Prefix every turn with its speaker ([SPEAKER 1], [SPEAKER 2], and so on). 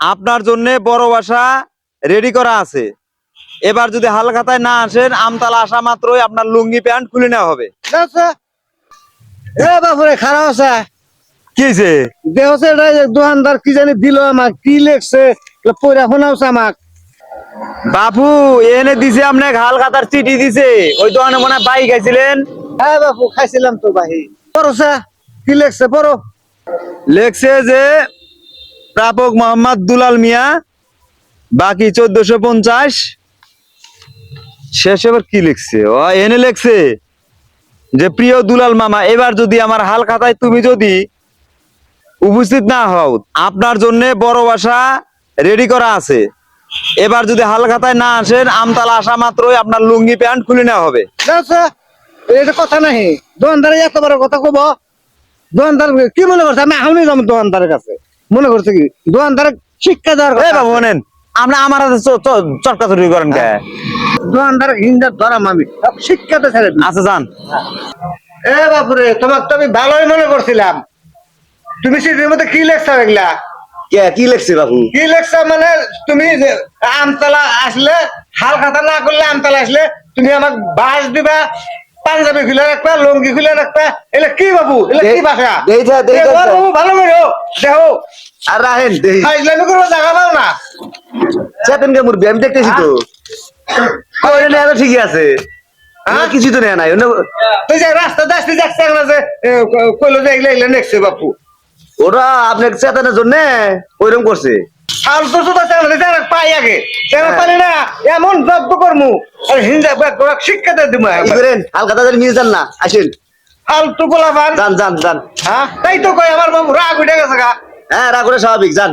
[SPEAKER 1] আপনার জন্য বড় বাসা রেডি করা আছে। এবার যদি হালখাতায় না আসেন, আমতলা আসা মাত্রই আপনার লুঙ্গি প্যান্ট খুলে নেওয়া হবে।
[SPEAKER 2] এ বাপুরে খারাপ আছে
[SPEAKER 1] কি হয়েছে?
[SPEAKER 2] দেহছে দোকানদার কি জানি দিল আমাক কি লেখছে পয়রা শোনাওছে আমাক।
[SPEAKER 1] বাপু এনে দিছে আপনাকে হালখাতার চিঠি দিছে। ওই দোকানে মনে হয় বাই খাইছিলেন।
[SPEAKER 2] হ্যাঁ বাপু খাইছিলাম তো বাহি পড়ছে কি লেখছে পড়ো।
[SPEAKER 1] লেখছে যে প্রাপক মোহাম্মদ দুলাল মিয়া, বাকি 1450। শেষ এবার কি লিখছে? ও এনে লেখছে যে প্রিয় দুলাল মামা, এবার যদি আমার হাল খাতায় তুমি যদি উপস্থিত না হও, আপনার জন্য বড় বাসা রেডি করা আছে। এবার যদি হাল খাতায় না আসেন, আমতলা আসা মাত্রই আপনার লুঙ্গি প্যান্ট খুলে নেওয়া হবে।
[SPEAKER 2] এটা কথা নাহি দোকানদারে এত বড় কথা কব। দোকানদার কি মনে করছে আমি আমি যাবো দোকানদারের কাছে? মনে করছে কি দোকানদারে শিক্ষা দেওয়ার
[SPEAKER 1] এই
[SPEAKER 2] কথা
[SPEAKER 1] বাবু
[SPEAKER 2] আছে।
[SPEAKER 1] নেন, আমরা আমার হাতে চটকা চুরি করেন কে?
[SPEAKER 2] দোকানদার হিন্দার ধরাম আমি শিক্ষাতে ছেড়ে দিই।
[SPEAKER 1] আচ্ছা যান।
[SPEAKER 2] এ বাপুরে তোমাকে তো আমি ভালোই মনে করছিলাম। তুমি সিটির মধ্যে কি লেখছো এগুলা?
[SPEAKER 1] কি লিখছে বাবু?
[SPEAKER 2] কি লেখছো মানে তুমি যে আমতলা আসলে হাল খাতা না করলে আমতলা আসলে তুমি আমাকে বাস দিবা, পাঞ্জাবি খুলে রাখবা, লুঙ্গি খুলে রাখবা। এলে কি বাবু? এলে কি ভাষা? বাবু ভালো করে দেখো
[SPEAKER 1] আর রাহেন দেই
[SPEAKER 2] ফাইজলামি করবো জায়গা পাও না।
[SPEAKER 1] চেতন কে মুরবি আমি দেখতেছি তো। কইরে নেয়া তো ঠিকই আছে।
[SPEAKER 2] হ্যাঁ?
[SPEAKER 1] কিছু তো নেয়া নাই।
[SPEAKER 2] তুই যে রাস্তা আসতে যাচ্ছে না যে কইলো যে এগুলা এগুলা নেখছে বাপু।
[SPEAKER 1] ওরা আপনার চেতনের জন্য ওইরকম করছে।
[SPEAKER 2] ফালতু সুতা চালাতে চালাক পাই আগে চালাক পারি না এমন জব্দ করমু আর হিন্দা শিক্ষাতে দিব
[SPEAKER 1] কি করেন? হালখাতা জানি মিলে যান না, আসেন।
[SPEAKER 2] ফালতু গোলাপান।
[SPEAKER 1] যান যান যান।
[SPEAKER 2] হ্যাঁ তাই তো কই আমার বাবু রাগ উঠে গেছে গা।
[SPEAKER 1] হ্যাঁ রাগ করে স্বাভাবিক, যান।